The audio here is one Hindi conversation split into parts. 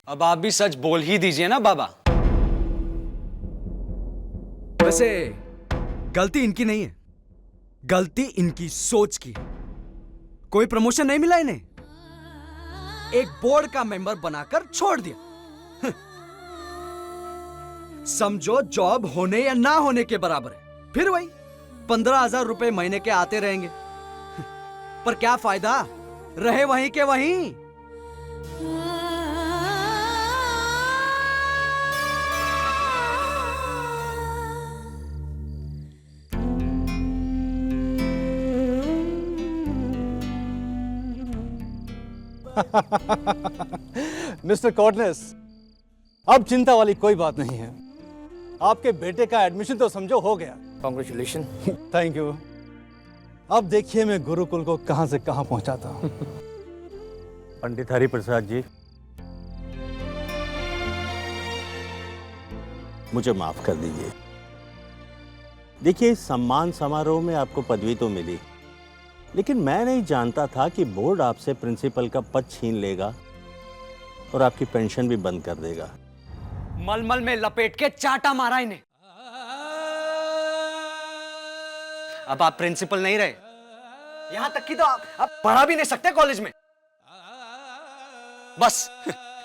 अब आप भी सच बोल ही दीजिए ना बाबा। वैसे गलती इनकी नहीं है, गलती इनकी सोच की। कोई प्रमोशन नहीं मिला इन्हें, एक बोर्ड का मेंबर बनाकर छोड़ दिया। समझो जॉब होने या ना होने के बराबर है। फिर वही 15,000 रुपए महीने के आते रहेंगे। पर क्या फायदा, रहे वहीं के वहीं। मिस्टर कॉर्टनेस, अब चिंता वाली कोई बात नहीं है। आपके बेटे का एडमिशन तो समझो हो गया। कॉन्ग्रेचुलेशन। Thank you. अब देखिए मैं गुरुकुल को कहां से कहां पहुंचाता हूं। पंडित हरिप्रसाद जी, मुझे माफ कर दीजिए। देखिए, इस सम्मान समारोह में आपको पदवी तो मिली, लेकिन मैं नहीं जानता था कि बोर्ड आपसे प्रिंसिपल का पद छीन लेगा और आपकी पेंशन भी बंद कर देगा। मलमल में लपेट के चाटा मारा इन्हें। अब आप प्रिंसिपल नहीं रहे, यहां तक कि तो आप पढ़ा भी नहीं सकते कॉलेज में। बस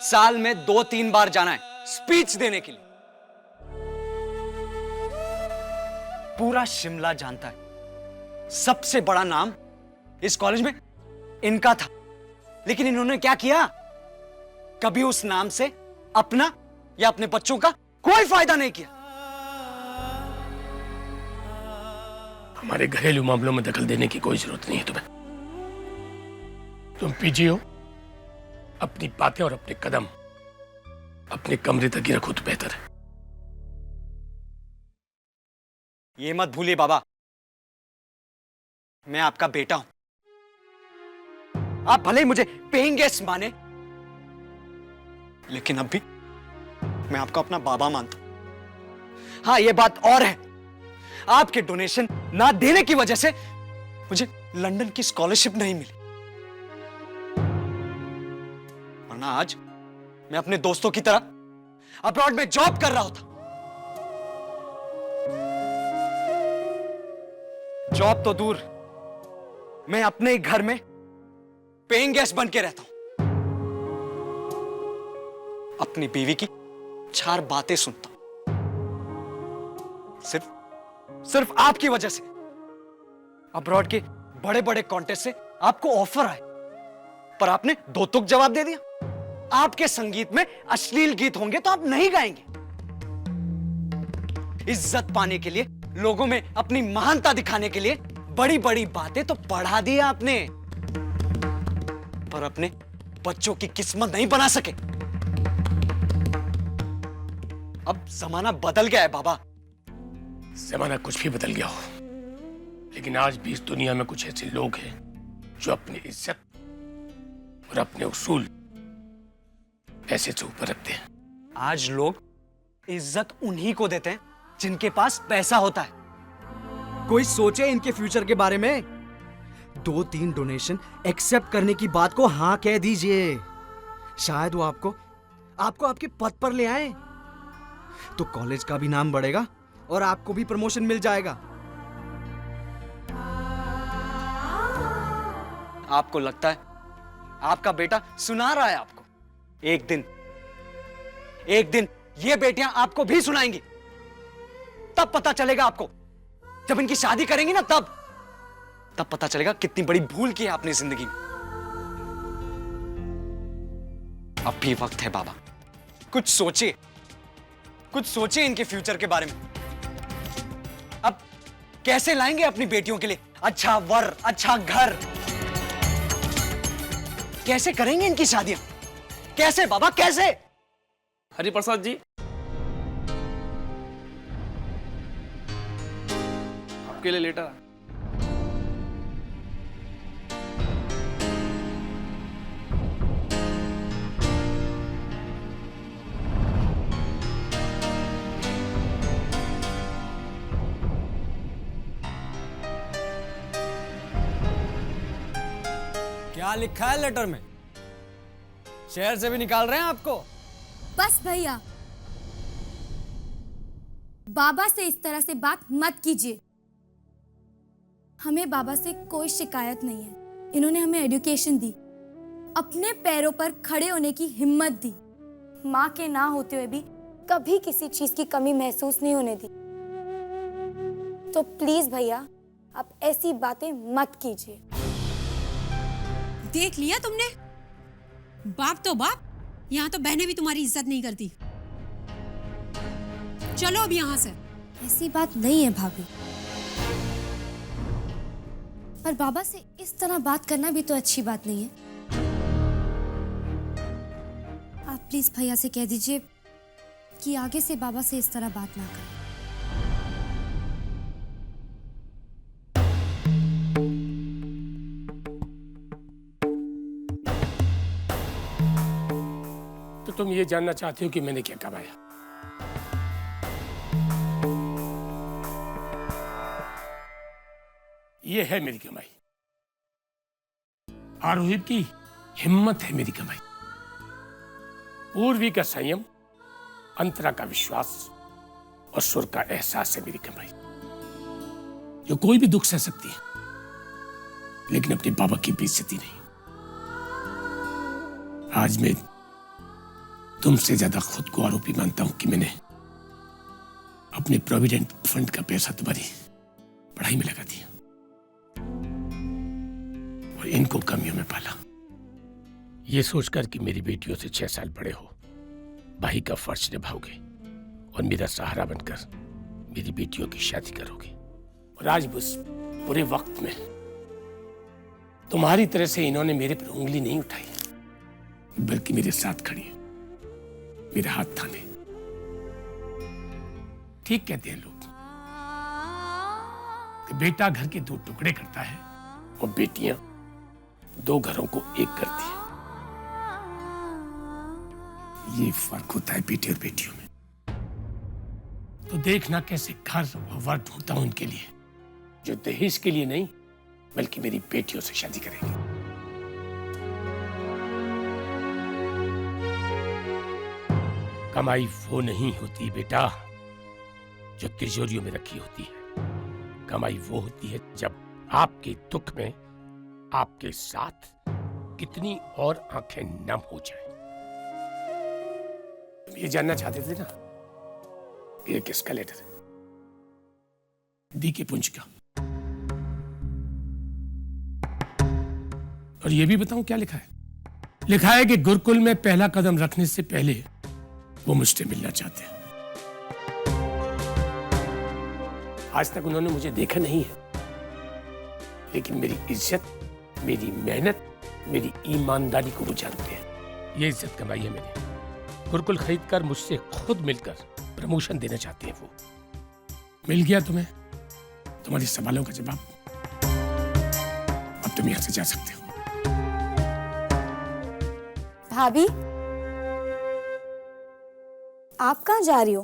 साल में 2-3 बार जाना है स्पीच देने के लिए। पूरा शिमला जानता है सबसे बड़ा नाम इस कॉलेज में इनका था, लेकिन इन्होंने क्या किया? कभी उस नाम से अपना या अपने बच्चों का कोई फायदा नहीं किया। हमारे घरेलू मामलों में दखल देने की कोई जरूरत नहीं है तुम्हें। तुम पीजी हो, अपनी बातें और अपने कदम अपने कमरे तक ही रखो तो बेहतर है। ये मत भूलिए बाबा, मैं आपका बेटा हूं। आप भले ही मुझे पेइंग गेस्ट माने, लेकिन अब भी मैं आपको अपना बाबा मानता हूं। हाँ, ये बात और है, आपके डोनेशन ना देने की वजह से मुझे लंदन की स्कॉलरशिप नहीं मिली, वरना आज मैं अपने दोस्तों की तरह अब्रॉड में जॉब कर रहा होता। जॉब तो दूर, मैं अपने ही घर में पेइंग गेस्ट बन के रहता हूं। अपनी बीवी की 4 बातें सुनता हूं, सिर्फ आपकी वजह से। अब्रॉड के बड़े बड़े कॉन्टेस्ट से आपको ऑफर आए, पर आपने दो तुक जवाब दे दिया। आपके संगीत में अश्लील गीत होंगे तो आप नहीं गाएंगे। इज्जत पाने के लिए, लोगों में अपनी महानता दिखाने के लिए बड़ी बड़ी बातें तो पढ़ा दी आपने, पर अपने बच्चों की किस्मत नहीं बना सके। अब जमाना बदल गया है बाबा। जमाना कुछ भी बदल गया हो, लेकिन आज भी इस दुनिया में कुछ ऐसे लोग हैं जो अपनी इज्जत और अपने उसूल पैसे से ऊपर रखते हैं। आज लोग इज्जत उन्हीं को देते हैं जिनके पास पैसा होता है। कोई सोचे इनके फ्यूचर के बारे में। 2-3 डोनेशन एक्सेप्ट करने की बात को हाँ कह दीजिए। शायद वो आपको आपके पद पर ले आए, तो कॉलेज का भी नाम बढ़ेगा और आपको भी प्रमोशन मिल जाएगा। आपको लगता है आपका बेटा सुना रहा है आपको? एक दिन ये बेटियां आपको भी सुनाएंगी। तब पता चलेगा आपको, जब इनकी शादी करेंगी ना, तब पता चलेगा कितनी बड़ी भूल की है आपने जिंदगी में। अब भी वक्त है बाबा, कुछ सोचिए इनके फ्यूचर के बारे में। अब कैसे लाएंगे अपनी बेटियों के लिए अच्छा वर, अच्छा घर? कैसे करेंगे इनकी शादियां? कैसे बाबा, कैसे? हरिप्रसाद जी, आपके लिए लेटर। क्या लिखा है लेटर में? शहर से भी निकाल रहे हैं आपको? बस भैया, बाबा से इस तरह से बात मत कीजिए। हमें बाबा से कोई शिकायत नहीं है। इन्होंने हमें एजुकेशन दी, अपने पैरों पर खड़े होने की हिम्मत दी, माँ के ना होते हुए भी कभी किसी चीज की कमी महसूस नहीं होने दी। तो प्लीज भैया, आप ऐसी बातें मत कीजिए। देख लिया तुमने, बाप तो बाप, यहाँ तो बहनें भी तुम्हारी इज्जत नहीं करती। चलो अब यहाँ से। ऐसी बात नहीं है भाभी, पर बाबा से इस तरह बात करना भी तो अच्छी बात नहीं है। आप प्लीज भैया से कह दीजिए कि आगे से बाबा से इस तरह बात ना करें। तो तुम ये जानना चाहती हो कि मैंने क्या कमाया? ये है मेरी कमाई। आरोही की हिम्मत है मेरी कमाई। पूर्वी का संयम, अंतरा का विश्वास और सुर का एहसास है मेरी कमाई, जो कोई भी दुख सह सकती है, लेकिन अपने बाबा की बेइज्जती नहीं। आज मैं तुमसे ज्यादा खुद को आरोपी मानता हूं कि मैंने अपने प्रोविडेंट फंड का पैसा तुम्हारी पढ़ाई में लगा दिया और इनको कमियों में पाला। ये सोचकर कि मेरी बेटियों से 6 साल बड़े हो, भाई का फर्ज निभाओगे और मेरा सहारा बनकर मेरी बेटियों की शादी करोगे। और आज उस बुरे वक्त में तुम्हारी तरह से इन्होंने मेरे पर उंगली नहीं उठाई, बल्कि मेरे साथ खड़ी है, मेरा हाथ थामे। ठीक कहते हैं लोग कि बेटा घर के 2 टुकड़े करता है और बेटियां 2 घरों को एक करती है। ये फर्क होता है बेटे और बेटियों में। तो देखना कैसे घर और वर ढूंढता हूं इनके लिए, जो दहेज के लिए नहीं बल्कि मेरी बेटियों से शादी करेंगे। कमाई वो नहीं होती बेटा जो तिजोरियों में रखी होती है। कमाई वो होती है जब आपके दुख में आपके साथ कितनी और आंखें नम हो जाएं। तुम ये जानना चाहते थे ना, ये किसका लेटर है? डी के पुंज का। और ये भी बताऊं क्या लिखा है? लिखा है कि गुरुकुल में पहला कदम रखने से पहले वो मुझसे मिलना चाहते हैं। आज तक उन्होंने मुझे देखा नहीं है, लेकिन मेरी इज्जत, मेरी मेहनत, मेरी ईमानदारी को वो जानते हैं। ये इज्जत कमाई है मैंने। गुरुकुल खरीदकर मुझसे खुद मिलकर प्रमोशन देना चाहते हैं वो। मिल गया तुम्हें तुम्हारे सवालों का जवाब। अब तुम यहां से जा सकते हो। भाभी, आप कहाँ जा रही हो?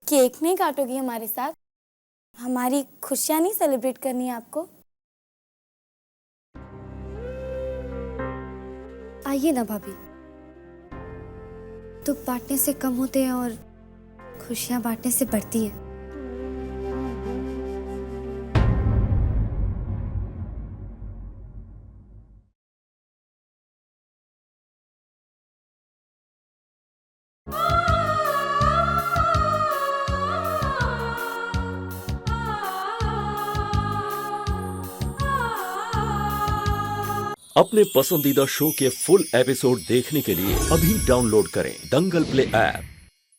केक नहीं काटोगी हमारे साथ? हमारी खुशियां नहीं सेलिब्रेट करनी है आपको? आइए ना भाभी, दुख बांटने से कम होते हैं और खुशियां बांटने से बढ़ती है। अपने पसंदीदा शो के फुल एपिसोड देखने के लिए अभी डाउनलोड करें दंगल प्ले ऐप।